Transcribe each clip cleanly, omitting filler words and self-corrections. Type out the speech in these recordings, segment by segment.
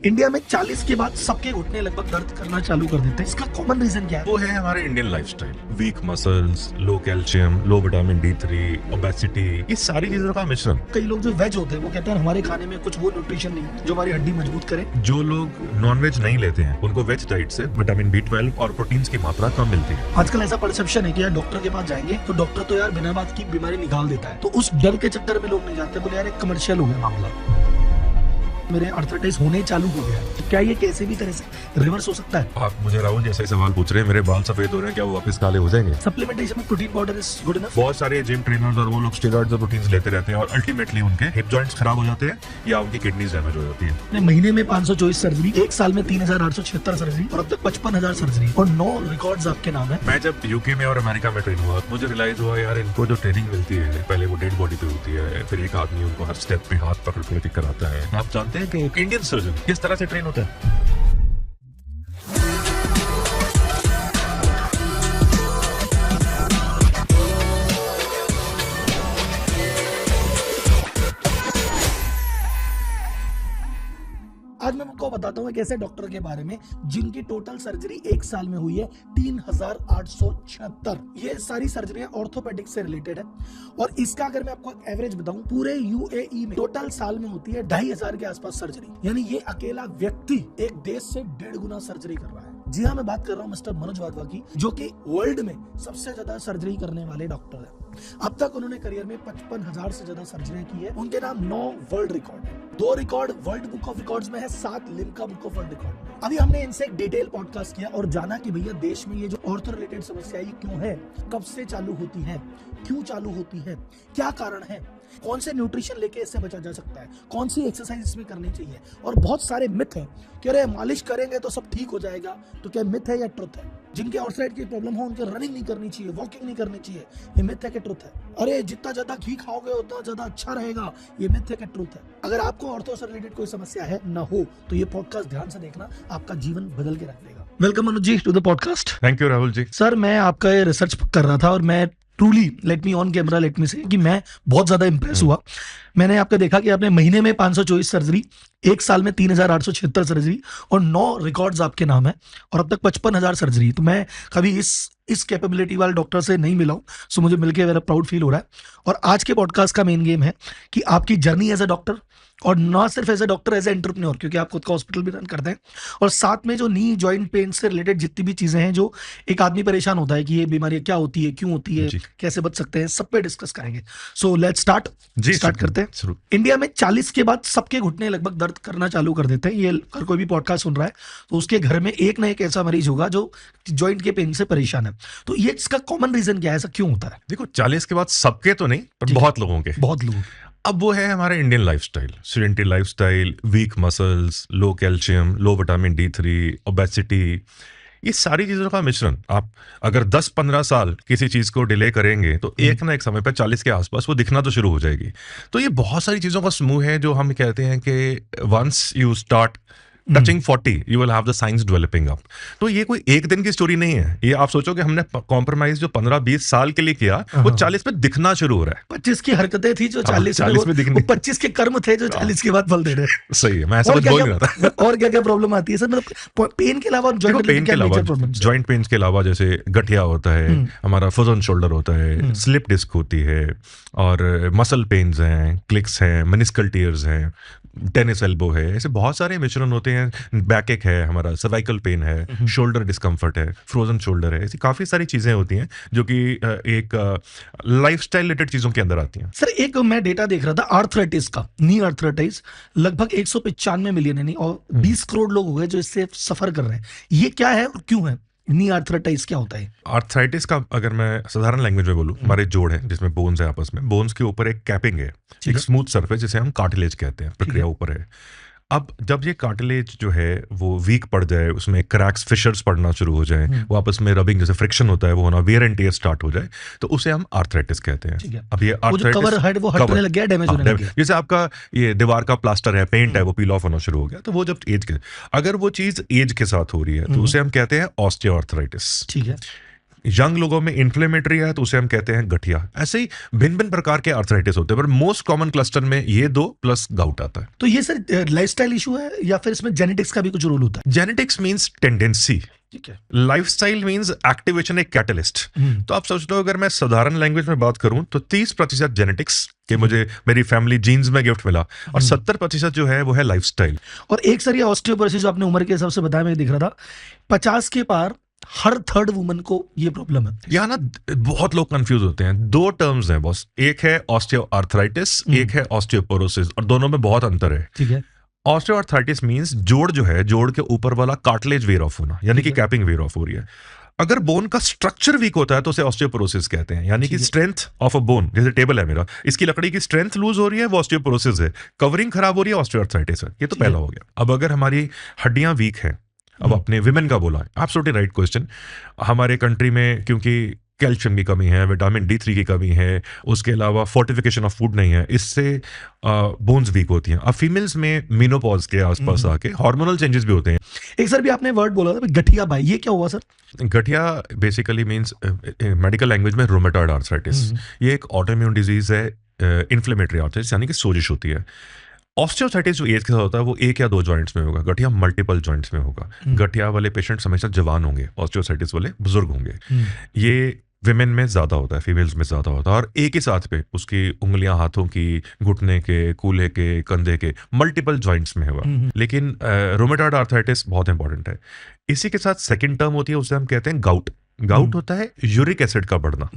India में 40 के बाद सबके घुटने लगभग दर्द करना चालू कर देते हैं। इसका कॉमन रीजन क्या है? वो है हमारे Indian lifestyle, weak muscles, low calcium, low vitamin D3, obesity, ये सारी चीजों का मिश्रण। कई लोग जो वेज होते हैं वो कहते हैं हमारे खाने में कुछ वो न्यूट्रिशन नहीं है जो हमारी हड्डी मजबूत करे। जो लोग नॉनवेज नहीं लेते हैं उनको वेज डाइट से विटामिन B12 और प्रोटीन्स की मात्रा कम मिलती है। आजकल ऐसा परसेप्शन है कि यार डॉक्टर के पास जाएंगे तो डॉक्टर तो यार बिना बात की बीमारी निकाल देता है, तो उस डर के चक्कर में लोग नहीं जाते, बोले यार एक कमर्शियल हो गया मामला, मेरे अर्थराइटिस होने चालू हो गया। तो क्या ये कैसे भी तरह से रिवर्स हो सकता है? आप मुझे राहुल जैसा ही सवाल पूछ रहे हैं, मेरे बाल सफेद हो रहे हैं, क्या वो वापस काले हो जाएंगे? सप्लीमेंटेशन में protein powder is good enough. बहुत सारे जिम ट्रेनर्स और वो लोग स्टेरॉइड्स और प्रोटीन्स लेते रहते हैं और अल्टीमेटली उनके हिप जॉइंट्स खराब हो जाते हैं या उनकी किडनीज डैमेज हो जाती है। महीने में 524 सर्जरी, एक साल में 3876 सर्जरी और अब तक 55,000 सर्जरी और 9 रिकॉर्ड्स आपके नाम है। मैं जब यूके में और अमेरिका में ट्रेन हुआ मुझे रियलाइज हुआ यार इनको जो ट्रेनिंग मिलती है, पहले वो डेड बॉडी पे होती है, फिर एक आदमी उनको हर स्टेप पे हाथ पकड़ के कराता है। आप जानते हैं कि इंडियन सर्जन किस तरह से ट्रेन होता है? आज मैं आपको बताता हूँ एक ऐसे डॉक्टर के बारे में जिनकी टोटल सर्जरी एक साल में हुई है 3,876। ये सारी सर्जरियां ऑर्थोपेडिक से रिलेटेड है और इसका अगर मैं आपको एवरेज बताऊं पूरे यूएई में टोटल साल में होती है 2,500 के आसपास सर्जरी, यानी ये अकेला व्यक्ति एक देश से 1.5 गुना सर्जरी कर रहा है। जी हाँ, मैं बात कर रहा हूँ मिस्टर मनोज वाधवा की, जो कि वर्ल्ड में सबसे ज्यादा सर्जरी करने वाले डॉक्टर हैं। अब तक उन्होंने करियर में 55,000 से ज्यादा सर्जरी की है। उनके नाम 9 वर्ल्ड रिकॉर्ड है, 2 record world book of records में है, 7 Limca book of world record में। अभी हमने इनसे एक डिटेल पॉडकास्ट किया और जाना कि भैया देश में ये जो ऑर्थो रिलेटेड समस्या ये क्यों है, कब से चालू होती है, क्यों चालू होती है, क्या कारण है, कौन से न्यूट्रिशन लेके इससे बचा जा सकता है, कौन सी एक्सरसाइज इसमें करनी चाहिए। और बहुत सारे मिथ हैं कि अरे मालिश करेंगे तो सब ठीक हो जाएगा, तो क्या मिथ है या ट्रुथ है? जिनके आर्थराइटिस की प्रॉब्लम हो उनके रनिंग नहीं करनी चाहिए, वॉकिंग नहीं करनी चाहिए, ये मिथ है कि ट्रुथ है? अरे जितना ज्यादा घी खाओगे उतना ज्यादा अच्छा रहेगा, ये मिथ है कि ट्रुथ है? अगर आपको ऑर्थो से रिलेटेड कोई समस्या है ना हो तो ये पॉडकास्ट ध्यान से देखना, आपका जीवन बदल के रख देगा। Welcome Manoj ji to the podcast. Thank you Rahul ji. Sir, मैं आपका ये रिसर्च कर रहा था और मैं truly let me on camera let me say कि मैं बहुत ज्यादा इंप्रेस हुआ। मैंने आपका देखा कि आपने महीने में 524 सर्जरी, एक साल में 3,876 सर्जरी और 9 रिकॉर्ड्स आपके नाम है और अब तक 55,000 सर्जरी। तो मैं कभी इस कैपेबिलिटी वाले डॉक्टर से नहीं मिला हूँ, सो मुझे मिलकर मेरा प्राउड फील हो रहा है। और आज के पॉडकास्ट का मेन गेम है कि आपकी जर्नी एज ए डॉक्टर और ना सिर्फ as a doctor, as a entrepreneur, क्योंकि आप खुद का हॉस्पिटल भी रन करते हैं, और साथ में जो नी जॉइंट पेन से रिलेटेड जितनी भी चीजें हैं जो एक आदमी परेशान होता है कि ये बीमारी क्या होती है, क्यों होती है, कैसे बच सकते हैं, सब पे डिस्कस करेंगे। सो लेट्स स्टार्ट करते हैं। इंडिया में 40 के बाद सबके घुटने लगभग दर्द करना चालू कर देते हैं। ये अगर कोई भी पॉडकास्ट सुन रहा है तो उसके घर में एक ना एक ऐसा मरीज होगा जो जॉइंट के पेन से परेशान है। तो ये इसका कॉमन रीजन क्या है, ऐसा क्यों होता है? देखो, 40 के बाद सबके तो नहीं पर बहुत लोगों के। अब वो है हमारे Indian lifestyle, sedentary lifestyle, weak muscles, low calcium, low vitamin D3, obesity, ये सारी चीजों का मिश्रण। आप अगर 10-15 साल किसी चीज को डिले करेंगे तो एक ना एक समय पर 40 के आसपास वो दिखना तो शुरू हो जाएगी। तो ये बहुत सारी चीजों का समूह है जो हम कहते हैं कि once you start touching 40 you will have the signs developing up. तो ये कोई एक दिन की स्टोरी नहीं है। ये आप सोचो कि हमने कॉम्प्रोमाइज जो 15-20 साल के लिए किया वो 40 पे दिखना शुरू हो रहा है। 25 की हरकतें थी जो 40 में दिखने, 25 के कर्म थे जो 40 के बाद फल दे रहे हैं। सही है, मैं ऐसा बोल नहीं रहा था। और क्या क्या प्रॉब्लम आती है सर? मतलब पेन के अलावा जॉइंट पेन के अलावा जैसे गठिया होता है, हमारा फुजन शोल्डर होता है, स्लिप डिस्क होती है, और मसल पेन्स हैं, क्लिक्स हैं, मेनिस्कल टीयर्स हैं, टेनिस एल्बो है, ऐसे बहुत सारे मिश्रण होते हैं। बैक एक है, हमारा सर्वाइकल पेन है, शोल्डर डिस्कम्फर्ट है, फ्रोजन शोल्डर है, ऐसी काफी सारी चीजें होती हैं जो कि एक लाइफस्टाइल रिलेटेड चीजों के अंदर आती हैं। सर, एक मैं डेटा देख रहा था आर्थराइटिस का, नी आर्थराइटिस लगभग 195 मिलियन यानी और 20 करोड़ लोग हो गए जो इससे सफर कर रहे हैं। ये क्या है और क्यों है? नी आर्थराइटिस क्या होता है? आर्थराइटिस का अगर मैं साधारण लैंग्वेज में बोलूं, हमारे जोड़ है जिसमें बोन्स है, आपस में बोन्स के ऊपर एक कैपिंग है, एक स्मूथ सरफेस जिसे हम कार्टिलेज कहते हैं, प्रक्रिया ऊपर है। अब जब ये कार्टिलेज जो है वो वीक पड़ जाए, उसमें क्रैक्स, फिशर्स पड़ना शुरू हो जाए, वो आपस में रबिंग जैसे फ्रिक्शन होता है वो होना, वेयर एंड टियर स्टार्ट हो जाए, तो उसे हम आर्थराइटिस कहते हैं। अब ये हटने लग गया, डैमेज होने लग गया। जैसे आपका ये दीवार का प्लास्टर है, पेंट है, वो पील ऑफ होना शुरू हो गया, तो वो जब अगर वो चीज एज के साथ हो रही है तो उसे हम कहते हैं ऑस्टियोआर्थराइटिस। ठीक है। यंग लोगों में इन्फ्लेमेटरी है तो उसे हम कहते हैं गठिया। ऐसे ही भिन्न भिन्न प्रकार के आर्थराइटिस होते हैं, पर मोस्ट कॉमन क्लस्टर में ये दो प्लस गाउट आता है। तो ये सर लाइफस्टाइल इशू है या फिर इसमें जेनेटिक्स का भी कुछ रोल होता है? जेनेटिक्स मीन्स टेंडेंसी, ठीक है। लाइफस्टाइल मीन्स एक्टिवेशन, एक कैटलिस्ट। तो आप सोच लो, अगर मैं साधारण लैंग्वेज में बात करूं तो 30% जेनेटिक्स के मुझे मेरी फैमिली जीन्स में गिफ्ट मिला, और 70% जो है वो है लाइफस्टाइल। और एक सर ये ऑस्टियोपोरोसिस जो आपने उम्र के हिसाब से बताया, मैं दिख रहा था 50 के पार हर थर्ड वुमन को ये प्रॉब्लम है। यहाँ ना बहुत लोग कंफ्यूज होते हैं। दो टर्म्स हैं बॉस, एक है ऑस्टियोआर्थराइटिस, एक है ऑस्टियोपोरोसिस, और दोनों में बहुत अंतर है। ठीक है। ऑस्टियोआर्थराइटिस मींस जोड़ जो है, जोड़ के ऊपर वाला कार्टिलेज वेयर ऑफ होना, यानी कि कैपिंग वेयर ऑफ हो रही है। अगर बोन का स्ट्रक्चर वीक होता है तो उसे ऑस्टियोपोरोसिस कहते हैं, यानी कि स्ट्रेंथ ऑफ अ बोन। जैसे टेबल है मेरा, इसकी लकड़ी की स्ट्रेंथ लूज हो रही है, वो ऑस्टियोपोरोसिस है। कवरिंग खराब हो रही है, ऑस्टियोआर्थराइटिस है। ये तो पहला हो गया। अब अगर हमारी हड्डियां वीक हैं, अब आपने विमेन का बोला, एब्सोल्युटली राइट क्वेश्चन। हमारे कंट्री में क्योंकि कैल्शियम की कमी है, विटामिन D3 की कमी है, उसके अलावा फोर्टिफिकेशन ऑफ फूड नहीं है, इससे बोन्स वीक होती हैं। अब फीमेल्स में मीनोपॉज के आसपास आके हार्मोनल चेंजेस भी होते हैं। एक सर भी आपने वर्ड बोला था गठिया भाई, ये क्या हुआ सर? गठिया बेसिकली मीन्स मेडिकल लैंग्वेज में रोमेटॉइड आर्थराइटिस। ये एक ऑटोइम्यून डिजीज है, इन्फ्लेमेटरी आर्थराइटिस, यानी कि सोजिश होती है। ऑस्टियोआर्थराइटिस जो एज के साथ होता है वो एक या दो जॉइंट्स में होगा, गठिया मल्टीपल जॉइंट्स में होगा। गठिया वाले पेशेंट्स हमेशा जवान होंगे, ऑस्टियोआर्थराइटिस वाले बुजुर्ग होंगे। ये विमेन में ज्यादा होता है, फीमेल्स में ज्यादा होता है, और एक ही साथ पे उसकी उंगलियां हाथों की, घुटने के, कूल्हे के, कंधे के, मल्टीपल जॉइंट्स में होगा। लेकिन रोमेटॉइड आर्थराइटिस बहुत इंपॉर्टेंट है। इसी के साथ सेकंड टर्म होती है, उसे हम कहते हैं गाउट। गाउट होता है यूरिक एसिड का बढ़ना।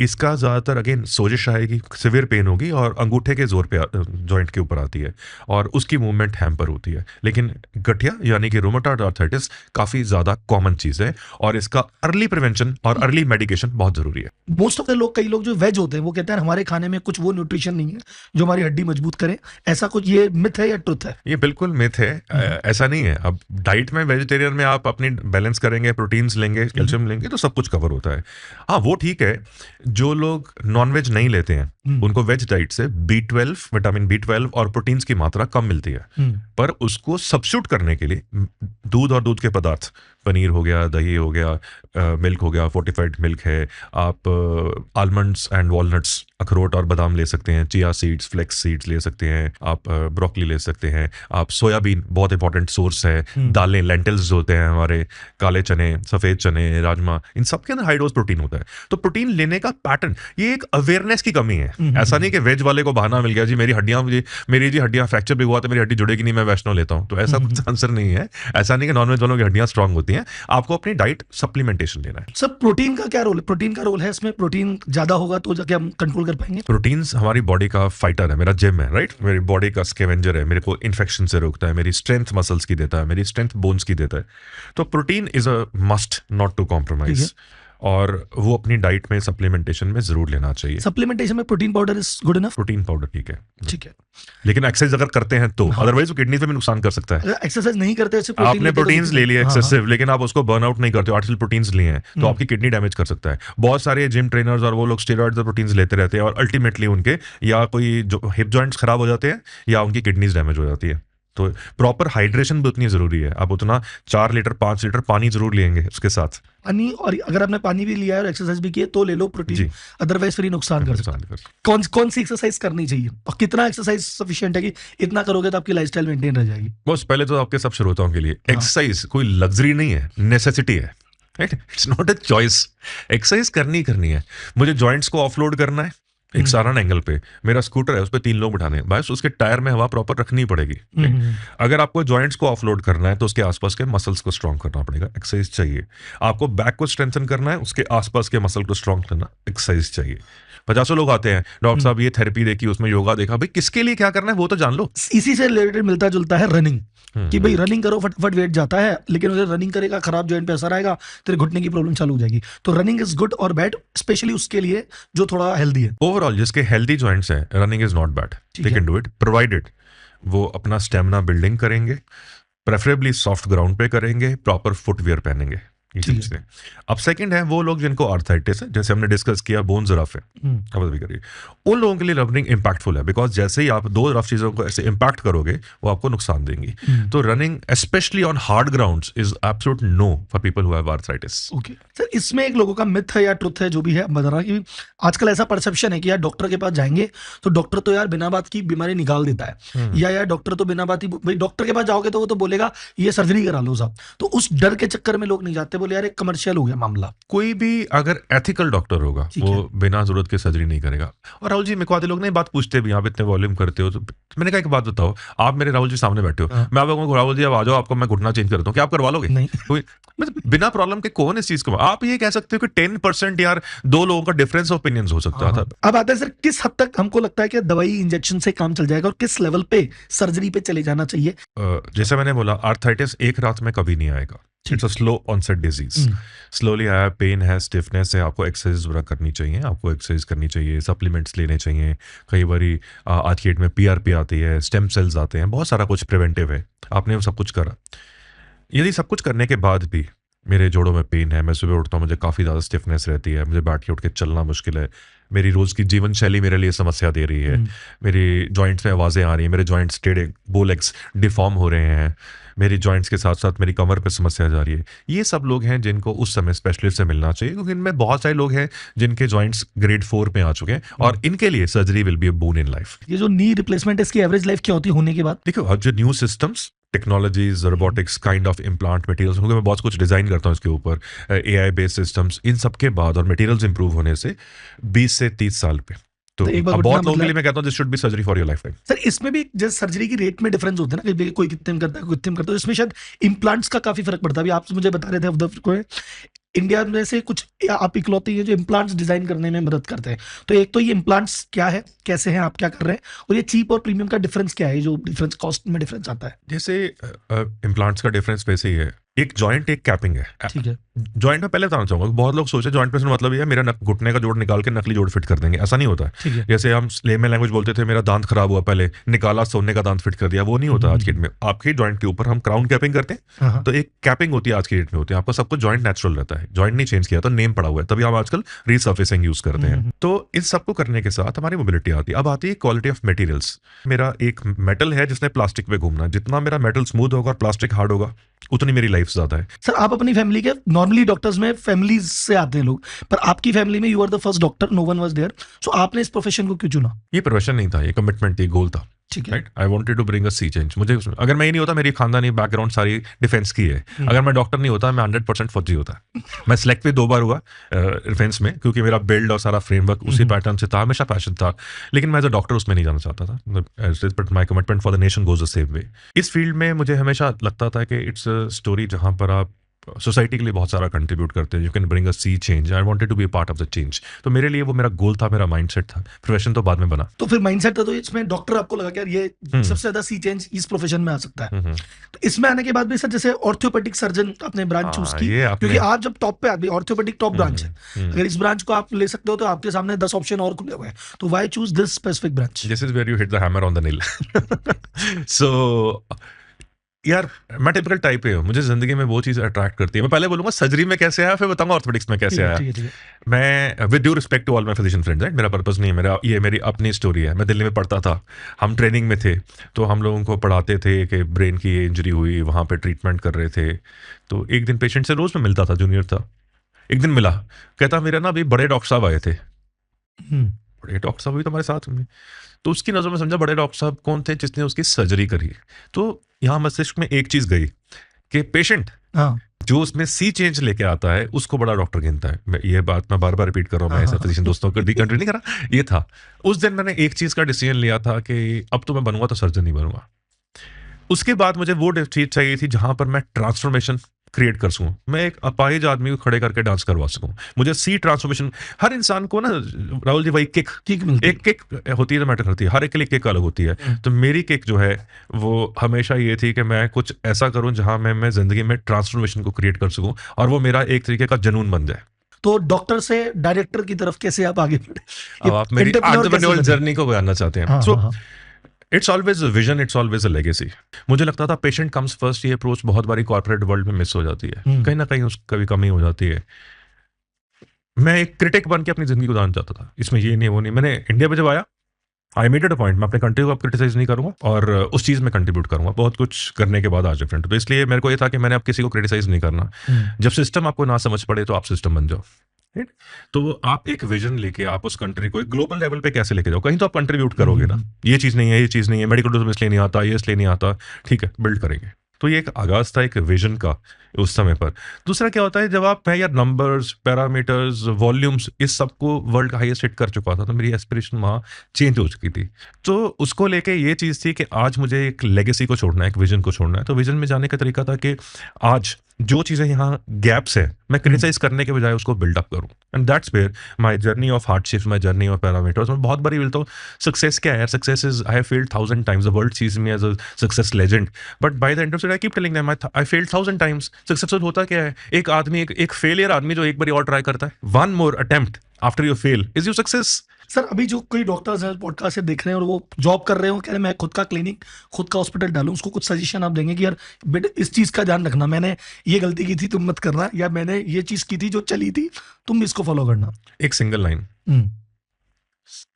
इसका ज्यादातर अगेन सोजिश आएगी, सिवियर पेन होगी, और अंगूठे के जोर पे जॉइंट के ऊपर आती है, और उसकी मूवमेंट हैम्पर होती है। लेकिन गठिया यानी कि रोमेटॉइड आर्थराइटिस काफी ज्यादा कॉमन चीज है, और इसका अर्ली प्रिवेंशन और अर्ली मेडिकेशन बहुत जरूरी है। मोस्ट ऑफ द लोग, कई लोग जो वेज होते हैं वो कहते हैं हमारे खाने में कुछ वो न्यूट्रिशन नहीं है जो हमारी हड्डी मजबूत करे। ऐसा कुछ ये मिथ है या ट्रुथ है? ये बिल्कुल मिथ है, ऐसा नहीं है। अब डाइट में, वेजिटेरियन में आप अपनी बैलेंस करेंगे, प्रोटीन्स लेंगे, कैल्शियम लेंगे, तो सब कुछ कवर होता है। हाँ, वो ठीक है। जो लोग नॉनवेज नहीं लेते हैं उनको वेज डाइट से B12, विटामिन B12 और प्रोटीन्स की मात्रा कम मिलती है, पर उसको सब्स्टिट्यूट करने के लिए दूध और दूध के पदार्थ, पनीर हो गया, दही हो गया, मिल्क हो गया, फोर्टिफाइड मिल्क है, आप आलमंड्स एंड वॉलनट्स, अखरोट और बादाम ले सकते हैं, चिया सीड्स, फ्लेक्स सीड्स ले सकते हैं, आप ब्रोकली ले सकते हैं, आप सोयाबीन बहुत इंपॉर्टेंट सोर्स है, दालें, लेंटिल्स होते हैं हमारे, काले चने, सफेद चने, राजमा, इन सब के अंदर हाई डोज प्रोटीन होता है। तो प्रोटीन लेने का पैटर्न, ये एक अवेयरनेस की कमी है। ऐसा नहीं कि वेज वाले को बहाना मिल गया, जी मेरी हड्डियां फ्रैक्चर भी हुआ तो मेरी हड्डी जुड़ेगी नहीं, मैं वैष्णो लेता हूं, तो ऐसा कुछ आंसर नहीं है। ऐसा नहीं कि नॉनवेज वालों की हड्डियां स्ट्रांग होती हैं। आपको अपनी डाइट सप्लीमेंटेशन लेना है। सर प्रोटीन का क्या रोल है? प्रोटीन का रोल है इसमें, प्रोटीन ज्यादा होगा तो जाके हम कंट्रोल कर पाएंगे? प्रोटीन्स हमारी बॉडी का फाइटर है, मेरा जिम है, राइट? मेरी बॉडी का स्कैवेंजर है, मेरे को इन्फेक्शन से रोकता है, मेरी स्ट्रेंथ मसल्स की देता है, मेरी स्ट्रेंथ बोन्स की देता है। तो protein is a must, not to compromise, और वो अपनी डाइट में सप्लीमेंटेशन में जरूर लेना चाहिए। सप्लीमेंटेशन में protein powder is good enough? Protein powder ठीक है, ठीक है, लेकिन एक्सरसाइज अगर करते हैं तो, अदरवाइज वो किडनी पे भी नुकसान कर सकता है। एक्सरसाइज नहीं करते, आपने प्रोटीन्स ले लिए एक्सेसिव, लेकिन आप उसको बर्नआउट नहीं करते, आर्टिफिशियल प्रोटीन्स लिए हैं, तो आपकी किडनी डैमेज कर सकता है। बहुत सारे जिम ट्रेनर्स और वो लोग स्टेरॉइड्स और प्रोटीन्स लेते रहते हैं, और अल्टीमेटली उनके या कोई जो हिप जॉइंट्स खराब हो जाते हैं, या उनकी किडनीज डैमेज हो जाती है। तो प्रॉपर हाइड्रेशन भी उतनी जरूरी है। आप उतना 4 लीटर 5 लीटर पानी जरूर लेंगे उसके साथ पानी, और अगर आपने पानी भी लिया है और एक्सरसाइज भी की है तो ले लो प्रोटीन, अदरवाइज फिर नुकसान कर सकता है। कौन सी एक्सरसाइज करनी चाहिए और कितना एक्सरसाइज सफिशिएंट है कि इतना करोगे तो आपकी लाइफस्टाइल मेंटेन रह जाएगी? बस पहले तो आपके सब श्रोताओं के लिए एक्सरसाइज कोई लग्जरी नहीं है, नेसेसिटी है, it's not a choice. Exercise करनी है। मुझे जॉइंट्स को ऑफलोड करना है एक साधारण एंगल पे, मेरा स्कूटर है उस पर 3 लोग बिठाने हैं, बस उसके टायर में हवा प्रॉपर रखनी पड़ेगी। अगर आपको जॉइंट्स को ऑफलोड करना है तो उसके आसपास के मसल्स को स्ट्रांग करना पड़ेगा, एक्सरसाइज चाहिए। आपको बैक को स्ट्रेंथन करना है, उसके आसपास के मसल को स्ट्रांग करना, एक्सरसाइज चाहिए। 50 लोग आते हैं, डॉक्टर साहब ये थेरेपी देखी, उसमें योगा देखा, भाई किसके लिए क्या करना है वो तो जान लो। इसी से रिलेटेड मिलता जुलता है रनिंग, कि भाई रनिंग करो, फटाफट वेट जाता है, लेकिन अगर रनिंग करेगा खराब जॉइंट पे असर आएगा, तेरे घुटने की प्रॉब्लम चालू हो जाएगी। तो रनिंग इज गुड और बैड, स्पेशली उसके लिए जो थोड़ा हेल्दी है। ओवरऑल जिसके हेल्दी जॉइंट्स हैं, running is not bad, they can do it, provided वो अपना स्टेमिना बिल्डिंग करेंगे, प्रेफरेबली सॉफ्ट ग्राउंड पे करेंगे, प्रॉपर फुटवियर पहनेंगे। ये ठीक है। चीजें। अब सेकंड है वो लोग जिनको आर्थराइटिस है, जैसे हमने डिस्कस किया बोन्स रफ है, अब भी करिए, उन लोगों के लिए रनिंग इंपैक्टफुल है, बिकॉज जैसे ही आप दो रफ चीजों को ऐसे इंपैक्ट करोगे वो आपको नुकसान देंगी। तो running specially on hard grounds is absolute no for people who have arthritis. Okay sir, इसमें एक लोगों का मिथ है या ट्रुथ है, जो भी है बता रहा कि आजकल ऐसा परसेप्शन है कि यार डॉक्टर के पास जाएंगे तो डॉक्टर तो यार बिना बात की बीमारी निकाल देता है, या यार डॉक्टर तो बिना बात ही, भाई डॉक्टर के पास जाओगे तो वो तो बोलेगा ये सर्जरी करा लो साहब, तो उस डर के चक्कर में लोग नहीं जाते, बोले यार एक कमर्शियल हो गया मामला। कोई भी अगर एथिकल डॉक्टर होगा ठीक वो है। बिना जरूरत के सर्जरी नहीं करेगा। और राहुल जी, मेरे को आधे लोग ना ये बात पूछते भी, आप इतने वॉल्यूम करते हो, तो मैंने कहा एक बात बताओ, आप मेरे राहुल जी सामने बैठे हो, हाँ। मैं आप लोगों को राहुल जी अब आ जाओ आपको मैं घुटना चेंज करता हूँ, क्या आप करवा लोगे? नहीं। मतलब बिना प्रॉब्लम के कौन इस चीज को, आप ये कह सकते हो कि 10% यार दो लोगों का डिफरेंस ऑपिनियन हो सकता था। अब आता है सर, किस हद तक हमको लगता है कि दवाई इंजेक्शन से काम चल जाएगा और किस लेवल पे सर्जरी पे चले जाना चाहिए? जैसे मैंने बोला, आर्थराइटिस एक रात में कभी नहीं आएगा, it's a slow onset disease, slowly आया, पेन है, स्टिफनेस है, आपको एक्सरसाइज वगैरह करनी चाहिए, आपको एक्सरसाइज करनी चाहिए, सप्लीमेंट्स लेने चाहिए, कई बारी आज की डेट में पीआरपी आती है, स्टेम सेल्स आते हैं, बहुत सारा कुछ प्रिवेंटिव है, आपने वो सब कुछ करा। यदि सब कुछ करने के बाद भी मेरे जोड़ों में पेन है, मैं सुबह उठता हूँ मुझे काफ़ी ज़्यादा स्टिफनेस रहती है, मुझे बैठ के उठ के चलना मुश्किल है, मेरी रोज़ की जीवन शैली मेरे लिए समस्या दे रही है, मेरी जॉइंट्स में आवाज़ें आ रही हैं, मेरे जॉइंट्स टेढ़े, बोलेक्स डिफॉर्म हो रहे हैं, मेरी जॉइंट्स के साथ साथ मेरी कमर पे समस्या जा रही है, ये सब लोग हैं जिनको उस समय स्पेशलिस्ट से मिलना चाहिए, क्योंकि इनमें बहुत सारे लोग हैं जिनके जॉइंट्स ग्रेड 4 पे आ चुके हैं और इनके लिए surgery will be a bone in life. ये जो नी रिप्लेसमेंट है, इसकी एवरेज लाइफ क्या होती है होने के बाद? देखो, अब जो new systems, technologies, robotics, kind of implant materials, क्योंकि मैं बहुत कुछ डिजाइन करता हूँ इसके ऊपर, एआई बेस्ड सिस्टम्स, इन सब के बाद और मटेरियल्स इंप्रूव होने से 20 से 30 साल पे तो एक बार अब घुटना बहुत लोगों के बदला- लिए मैं कहता हूँ this should be surgery for your life time. Sir, इसमें भी जैसे सर्जरी की रेट में डिफरेंस होता है ना, कहीं कोई कितने में करता है, कोई कितने में करता है, तो इसमें शायद इम्प्लांट्स का काफी फर्क पड़ता है। अभी आप मुझे बता रहे थे ऑफ द को इंडिया में से कुछ आप इकलौते हैं जो इम्प्लांट्स डिजाइन करने में मदद करते हैं, तो एक तो ये इम्प्लांट्स क्या है, कैसे हैं, आप क्या कर रहे हैं, और ये चीप और प्रीमियम का डिफरेंस क्या है, जो डिफरेंस कॉस्ट में डिफरेंस आता है? जैसे इम्प्लांट्स का डिफरेंस वैसे ही है, एक जॉइंट एक कैपिंग है। ठीक है। जॉइंट में पहले बताना चाहूंगा, बहुत लोग सोचे जॉइंट प्लेसमेंट मतलब ये है मेरा घुटने का जोड़ निकाल के नकली जोड़ फिट कर देंगे, ऐसा नहीं होता ठीक है। है। जैसे हम लेमन लैंग्वेज बोलते थे, मेरा दांत खराब हुआ, पहले निकाला, सोने का दांत फिट कर दिया, वो नहीं होता आज की डेट में। आपके जॉइंट के ऊपर हम क्राउन कैपिंग करते हैं, तो एक कैपिंग होती है आज की डेट में होती है, आपका सब कुछ जॉइंट नेचुरल रहता है, जॉइंट नहीं चेंज किया, तो नेम पड़ा हुआ है, तभी हम आजकल रीसर्फेसिंग यूज करते हैं। तो इन सबको करने के साथ हमारी मोबिलिटी आती है। अब आती है क्वालिटी ऑफ मटेरियल्स। मेरा एक मेटल है जिसने प्लास्टिक पे घूमना, जितना मेरा मेटल स्मूथ होगा और प्लास्टिक हार्ड होगा उतनी मेरी लाइफ ज्यादा है। सर, आप अपनी फैमिली के, नॉर्मली डॉक्टर्स में फैमिलीज से आते हैं लोग, पर आपकी फैमिली में you are the first doctor, no one was there, so आपने इस प्रोफेशन को क्यों चुना? ये प्रोफेशन नहीं था, ये कमिटमेंट थी, गोल था। ठीक है। Right, I wanted to bring a sea change. मुझे अगर मैं ही नहीं होता, मेरी खानदानी बैकग्राउंड सारी डिफेंस की है, अगर मैं डॉक्टर नहीं होता मैं 100% फौजी होता। मैं सिलेक्ट भी 2 बार हुआ डिफेंस में, क्योंकि मेरा बिल्ड और सारा फ्रेमवर्क उसी पैटर्न से था, हमेशा पैशन था, लेकिन मैं एज अ डॉक्टर उसमें नहीं जाना चाहता था। But my commitment for the nation goes the same way. इस फील्ड में मुझे हमेशा लगता था कि इट्स अ स्टोरी जहां पर आप सोसाइटी के लिए बहुत सारा कंट्रीब्यूट करते हैं, you can bring a sea change. I wanted to be a part of the change. तो मेरे लिए वो मेरा गोल था, मेरा माइंडसेट था। प्रोफेशन तो बाद में बना। तो फिर माइंडसेट था, तो इसमें डॉक्टर आपको लगा कि यार ये सबसे ज्यादा सी चेंज इस प्रोफेशन में आ सकता है। तो इसमें आने के बाद भी सर, जैसे ऑर्थोपेडिक सर्जन आपने ब्रांच चूज की, क्योंकि आप जब टॉप पे आते, ऑर्थोपेडिक टॉप ब्रांच है, अगर इस ब्रांच को आप ले सकते हो तो आपके सामने 10 ऑप्शन और खुले हुए हैं, तो why choose this specific branch? This is where you hit the hammer on the nail. So यार, मैं टिपिकल टाइप है, मुझे जिंदगी में वो चीज अट्रैक्ट करती है। मैं पहले बोलूंगा सर्जरी में कैसे आया, फिर बताऊंगा ऑर्थोपेडिक्स में कैसे आया। मैं with due respect to all my physician friends, right, मेरा पर्पस नहीं है, मेरा ये मेरी अपनी स्टोरी है। मैं दिल्ली में पढ़ता था, हम ट्रेनिंग में थे, तो हम लोगों को पढ़ाते थे कि ब्रेन की ये इंजरी हुई, वहां पे ट्रीटमेंट कर रहे थे। तो एक दिन पेशेंट से रोज मैं मिलता था, जूनियर था, एक दिन मिला, कहता मेरा ना अभी बड़े डॉक्टर साहब आए थे। बड़े डॉक्टर साहब भी तुम्हारे साथ में, तो उसकी नजर में समझा बड़े डॉक्टर साहब कौन थे, जिसने उसकी सर्जरी करी। तो यहाँ मस्तिष्क में एक चीज गई कि पेशेंट जो उसमें सी चेंज लेके आता है उसको बड़ा डॉक्टर गिनता है। ये बात मैं बार बार रिपीट कर रहा हूँ, मैं ऐसा फिजिशियन दोस्तों को कंट्री नहीं करा। ये था उस दिन मैंने एक चीज का डिसीजन लिया था कि अब तो मैं बनूंगा तो सर्जन नहीं बनूंगा। उसके बाद मुझे वो चीज चाहिए थी जहां पर मैं ट्रांसफॉर्मेशन क्रिएट कर सकूं, मैं एक अपाहिज आदमी को खड़े करके डांस करवा सकूं। मुझे सी ट्रांसफॉर्मेशन, हर इंसान को ना राहुल जी वही किक एक किक होती है जो मैटर करती है, हर एक के लिए किक अलग होती है। तो मेरी किक जो है वो हमेशा ये थी कि मैं कुछ ऐसा करूं जहां मैं जिंदगी में ट्रांसफॉर्मेशन को क्रिएट कर सकूं और वो मेरा एक तरीके का जुनून बन जाए। तो डॉक्टर से डायरेक्टर की तरफ कैसे आप आगे बढ़े? अब आप मेरी एंटरप्रेन्योरियल जर्नी को जानना चाहते हैं। It's always vision, it's always a legacy. मुझे लगता था पेशेंट कम्स फर्स्ट, ये अप्रोच बहुत बारी कॉर्पोरेट वर्ल्ड में मिस हो जाती है, कहीं ना कहीं उसकी कभी कमी हो जाती है। मैं एक क्रिटिक बन के अपनी जिंदगी गुजारना चाहता था, इसमें ये नहीं वो नहीं। मैंने इंडिया में जब आया, I made it a point, मैं अपने कंट्री को अब क्रिटिसाइज नहीं करूंगा और उस चीज़ में कंट्रीब्यूट करूंगा। बहुत कुछ करने के बाद आज डिफरेंट, तो इसलिए मेरे को ये था कि मैंने अब किसी को क्रिटिसाइज नहीं करना। जब सिस्टम आपको ना समझ पड़े तो आप सिस्टम बन जाओ, राइट? तो आप एक विजन लेके आप उस कंट्री को एक ग्लोबल लेवल पे कैसे लेके जाओ, कहीं तो आप कंट्रीब्यूट करोगे ना। ये चीज़ नहीं है, ये चीज़ नहीं है, मेडिकल टूरिज्म इसलिए नहीं आता, ये इसलिए नहीं आता, ठीक है, बिल्ड करेंगे। तो ये एक आगाज था एक विजन का उस समय पर। दूसरा क्या होता है, जब आप मैं यार नंबर्स, पैरामीटर्स, वॉल्यूम्स, इस सबको वर्ल्ड का हाईएस्ट हिट कर चुका था, तो मेरी एस्पिरेशन वहाँ चेंज हो चुकी थी। तो उसको लेके ये चीज़ थी कि आज मुझे एक लेगेसी को छोड़ना है, एक विजन को छोड़ना है। तो विजन में जाने का तरीका था कि आज जो चीज़ें यहाँ गैप्स है, मैं क्रिटिसाइज करने के बजाय उसको बिल्डअप करूँ। And that's where my journey of hardships, my journey of parameters. मैं बहुत बारी बोलता हूँ सक्सेस क्या है, success is I have failed 1000 times, the world sees me as a success legend, but by the end of it I keep telling them I failed 1000 times. Successful होता क्या है, एक आदमी, एक फेलियर आदमी जो एक बार और ट्राई करता है, one more attempt after you fail is you success. Sir अभी जो कोई डॉक्टर्स हैं पॉडकास्ट से देख रहे हैं और वो जॉब कर रहे हो, कह रहे हैं मैं खुद का क्लिनिक, खुद का हॉस्पिटल डालूं, उसको कुछ सजेशन आप देंगे कि यार बेटे इस चीज़ का ध्यान रखना, मैंने ये गलती की थी तुम मत करना, या मैंने ये चीज़ की थी जो चली थी तुम भी इसको फॉलो करना? एक सिंगल लाइन,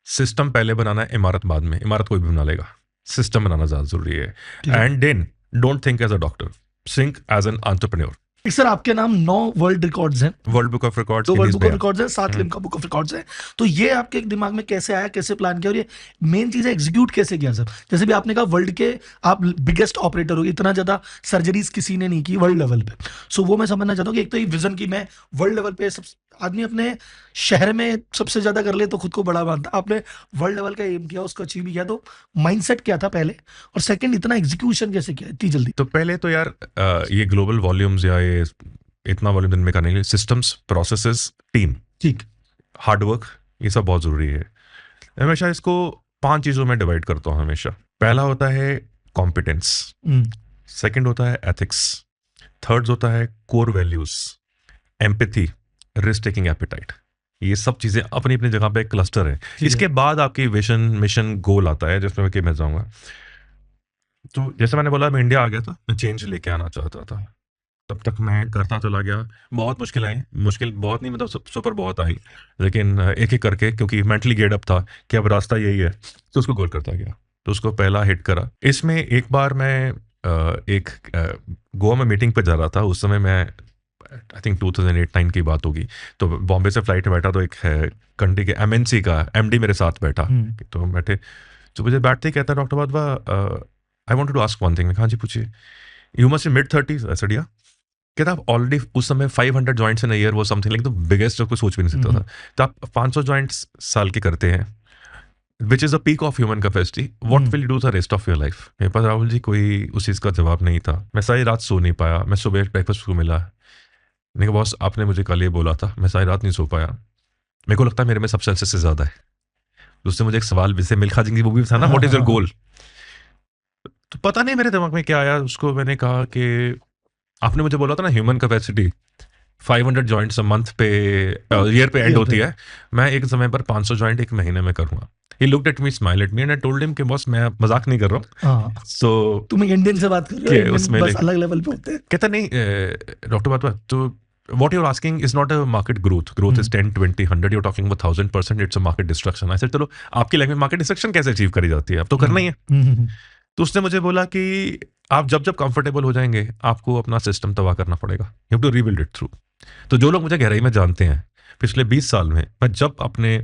सिस्टम पहले बनाना है, इमारत बाद में। इमारत कोई भी बना लेगा, सिस्टम बनाना ज्यादा जरूरी है। And then don't think as a doctor, think as an entrepreneur. Sir आपके नाम 9 वर्ल्ड रिकॉर्ड्स हैं, world book of records, 2 world book of records हैं, 7 लिम का बुक ऑफ रिकॉर्ड्स है। तो ये आपके दिमाग में कैसे आया, कैसे प्लान किया, और ये मेन चीज है एग्जीक्यूट कैसे किया सर? जैसे भी आपने कहा वर्ल्ड के आप बिगेस्ट ऑपरेटर हो, इतना ज्यादा सर्जरीज किसी ने नहीं की वर्ल्ड लेवल पे। सो वो मैं समझना चाहता हूँ कि एक तो ये विजन की मैं वर्ल्ड लेवल पे, सब आदमी अपने शहर में सबसे ज्यादा कर ले तो खुद को बड़ा मानता, आपने वर्ल्ड लेवल का एम किया, उसको अचीव किया, तो माइंडसेट क्या था पहले, और सेकंड इतना एग्जीक्यूशन कैसे किया इतनी जल्दी? तो पहले तो यार ये ग्लोबल वॉल्यूम्स या ये इतना वॉल्यूम दिन में करने के लिए सिस्टम्स, प्रोसेसेस, टीम, ठीक, हार्डवर्क, ये सब बहुत जरूरी है। हमेशा इसको 5 चीजों में डिवाइड करता हूँ हमेशा। पहला होता है कॉम्पिटेंस, सेकंड होता है एथिक्स, थर्ड होता है core values, empathy, risk taking appetite. ये सब चीजें अपनी अपनी जगह पे एक क्लस्टर है। इसके बाद आपकी विजन, मिशन, गोल आता है, जिसमें कि मैं जाऊंगा। तो जैसे मैंने बोला, मैं इंडिया आ गया था, मैं चेंज लेके आना चाहता था, तब तक मैं करता चला गया। बहुत मुश्किल आई, मुश्किल बहुत नहीं, मतलब सुपर बहुत आई, लेकिन एक एक करके, क्योंकि मेंटली गेट अप था कि अब रास्ता यही है, तो उसको गोल करता गया। तो उसको पहला हिट करा। इसमें एक बार मैं गोवा में मीटिंग पे जा रहा था, उस समय मैं आई थिंक 2008-9 की बात होगी। तो बॉम्बे से फ्लाइट में बैठा, तो एक कंट्री के MNC का MD मेरे साथ बैठा। तो बैठे, तो मुझे बैठते ही कहता, doctor by the way I wanted to ask one thing. हाँ जी पूछिए। यू मस्ट बी मिड-30s। ऐसा दिया कहता, आप ऑलरेडी उस समय 500 जॉइंट्स इन अ ईयर वो समथिंग लाइक द बिगेस्ट, जो कोई सोच भी नहीं सकता था। तो आप 500 जॉइंट्स साल के करते हैं, which is the peak of human capacity, what will you do the rest of your life? मेरे पास राहुल जी कोई उस चीज़ का जवाब नहीं था। मैं सारी रात सो नहीं पाया। मैं सुबह ब्रेकफास्ट को मिला, मैंने कहा बॉस आपने मुझे कल ये बोला था, मैं सारी रात नहीं सो पाया, मेरे को लगता है मेरे में सबसे से ज्यादा है। उससे मुझे एक सवाल, जैसे मिल्खा सिंह वो भी था ना, व्हाट इज योर गोल? तो पता नहीं मेरे दिमाग में क्या आया, उसको मैंने कहा कि आपने मुझे बोला था ना human capacity 500 joints a month पे, ईयर पे एंड होती है, मैं एक समय पर 500 जॉइंट एक महीने में करूंगा। He looked at me, smiled at me, and I told him कि बॉस मैं मजाक नहीं कर रहा हूँ। So तुम इंडियन से बात कर रहे हो, उसमें बस अलग लेवल पे होते हैं। कहता नहीं डॉक्टर बात, तो what you're asking is not a market growth is 10, 20, 100, you're talking about 1000%, it's a market destruction। I said चलो आपकी लैंग्वेज मार्केट डिस्ट्रक्शन कैसे अचीव करी जाती है, अब तो करना ही है। तो उसने मुझे बोला कि आप जब कंफर्टेबल हो जाएंगे, आपको अपना सिस्टम तबाह करना पड़ेगा, you have to rebuild it through. तो जो लोग मुझे गहराई में जानते हैं, पिछले 20 साल में मैं जब अपने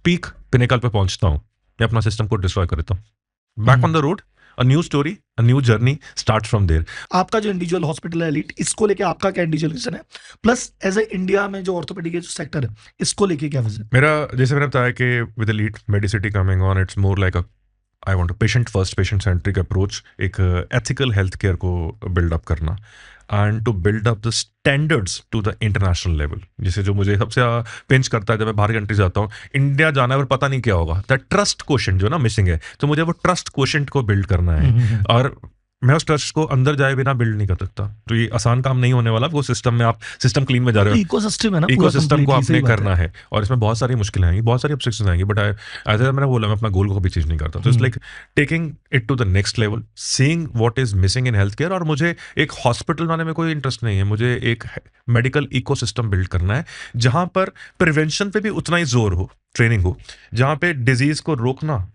पीक पिनेकल पे पहुंचता हूँ, मैं अपना सिस्टम को डिस्ट्रॉय कर देता हूँ। Back on the road, a new story, a new journey start from there. आपका जो इंडिविजुअल हॉस्पिटल है एलीट, इसको लेके आपका क्या इंडिविजुअल विजन है? प्लस एज ए इंडिया में जो ऑर्थोपेडिक जो सेक्टर है, इसको लेके क्या विजन? मेरा, जैसे मैंने बताया कि with Elite Medicity coming on, it's more like a I want a patient first, patient centric approach, एक एथिकल हेल्थ केयर को बिल्डअप करना, and to build up the standards to the international level. जैसे जो मुझे सबसे pinch करता है जब मैं बाहर कंट्री जाता हूँ, इंडिया जाना है पर पता नहीं क्या होगा, दैट ट्रस्ट क्वेश्चन जो ना मिसिंग है, तो मुझे वो ट्रस्ट क्वेश्चन को बिल्ड करना है। और मैं उस ट्रस्ट को अंदर जाए बिना बिल्ड नहीं कर सकता। तो ये आसान काम नहीं होने वाला। वो सिस्टम में आप सिस्टम क्लीन में जा रहे हो, इकोसिस्टम है ना, इकोसिस्टम को आपने करना है और इसमें बहुत सारी मुश्किलें आएंगी, बहुत सारी ऑब्स्टेकल्स आएंगी, बट ऐसा मैंने बोला मैं अपना गोल को कभी चेंज नहीं करता। तो it's like taking it to the next level, seeing what is missing in health care. और मुझे एक हॉस्पिटल बनाने में कोई इंटरेस्ट नहीं है, मुझे एक मेडिकल इकोसिस्टम बिल्ड करना है जहां पर प्रिवेंशन पे भी उतना ही जोर हो, ट्रेनिंग हो, जहां पे डिजीज को रोकना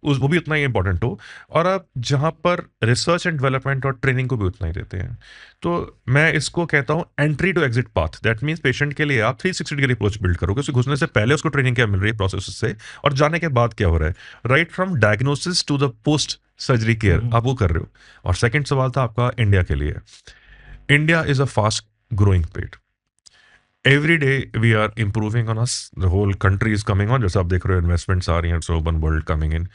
वो भी उतना ही इंपॉर्टेंट हो, और आप जहां पर रिसर्च एंड डेवलपमेंट और ट्रेनिंग को भी उतना ही देते हैं। तो मैं इसको कहता हूं entry to exit path. That means patient के लिए आप 360 डिग्री अप्रोच बिल्ड करोगे। उसके घुसने से पहले उसको ट्रेनिंग क्या मिल रही है प्रोसेस से, और जाने के बाद क्या हो रहा है, right from diagnosis to the post surgery care आप वो कर रहे हो। और सेकेंड सवाल था आपका इंडिया के लिए। India is a fast growing pet. Every day we are improving on us, the whole country is coming on. जैसे आप देख रहे हो इन्वेस्टमेंट्स आ रही हैं, urban world coming in.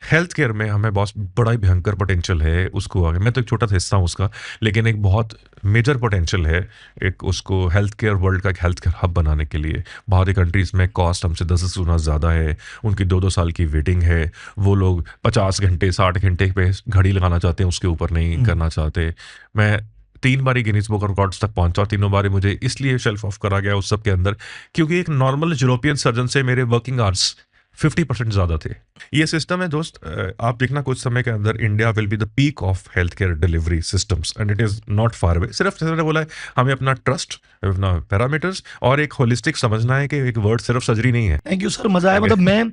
Health care में हमें बहुत बड़ा ही भयंकर पोटेंशियल है उसको आगे। मैं तो एक छोटा सा हिस्सा हूँ उसका, लेकिन एक बहुत मेजर पोटेंशियल है एक उसको हेल्थ केयर वर्ल्ड का एक हेल्थ केयर हब बनाने के लिए। बाहरी कंट्रीज़ में कॉस्ट हमसे 10 गुना ज़्यादा है, उनकी 2-2 साल की वेटिंग है, वो लोग 50 घंटे 60 घंटे पे घड़ी लगाना चाहते हैं, उसके ऊपर नहीं करना चाहते। मैं 3 बारी गिनीज बुक रिकॉर्ड्स तक पहुंचा, 3 बारी मुझे इसलिए शेल्फ ऑफ करा गया उस सब के अंदर क्योंकि एक नॉर्मल यूरोपियन सर्जन से मेरे वर्किंग आवर्स 50% ज़्यादा थे। ये सिस्टम है दोस्त, आप देखना कुछ समय के अंदर India will be the peak of health care delivery systems and it is not far away. सिर्फ जैसे मैंने बोला है, हमें अपना ट्रस्ट, अपना पैरामीटर्स और एक होलिस्टिक समझना है कि एक वर्ड सिर्फ सर्जरी नहीं है। थैंक यू सर, मजा आया। मतलब मैं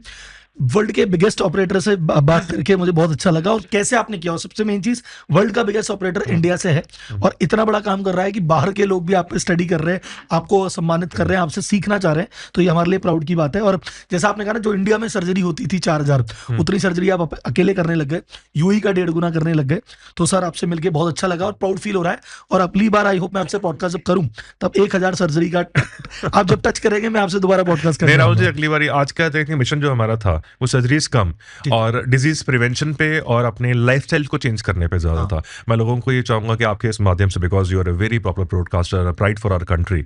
वर्ल्ड के बिगेस्ट ऑपरेटर से बात करके मुझे बहुत अच्छा लगा, और कैसे आपने किया। और सबसे मेन चीज, वर्ल्ड का बिगेस्ट ऑपरेटर इंडिया से है और इतना बड़ा काम कर रहा है कि बाहर के लोग भी आप पे स्टडी कर रहे हैं, आपको सम्मानित कर रहे हैं, आपसे सीखना चाह रहे हैं। तो ये हमारे लिए प्राउड की बात है। और जैसा आपने कहा ना, जो इंडिया में सर्जरी होती थी 4000, उतनी सर्जरी आप अकेले करने लग गए, यूई का 1.5 गुना करने लग गए। तो सर आपसे मिलकर बहुत अच्छा लगा और प्राउड फील हो रहा है। और अगली बार आई होप मैं आपसे पॉडकास्ट जब करूं तब 1000 सर्जरी का आप जब टच करेंगे मैं आपसे दोबारा पॉडकास्ट करूंगा। राहुल जी, अगली बार आज का मिशन जो हमारा था वो सर्जरीज कम और डिजीज प्रिवेंशन पे और अपने लाइफस्टाइल को चेंज करने पे ज्यादा था। मैं लोगों को ये चाहूंगा कि आपके इस माध्यम से, because you are a very popular broadcaster, pride for our country,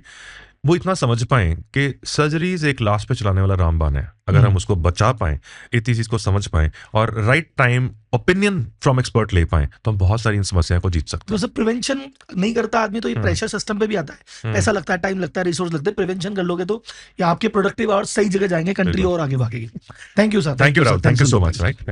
वो इतना समझ पाएं कि सर्जरीज एक लास्ट पे चलाने वाला रामबाण है। अगर हम उसको बचा पाएं, इतनी चीज को समझ पाएं और right time opinion from expert ले पाएं, तो हम बहुत सारी इन समस्याओं को जीत सकते हैं। तो सब प्रिवेंशन नहीं करता आदमी तो ये प्रेशर सिस्टम पे भी आता है, पैसा लगता है, टाइम लगता है, रिसोर्स लगते हैं। प्रिवेंशन कर लोगे तो ये आपके प्रोडक्टिव और सही जगह जाएंगे, कंट्री और आगे भागेगी। Thank you sir. Thank you Rahul, thank you so much. Right.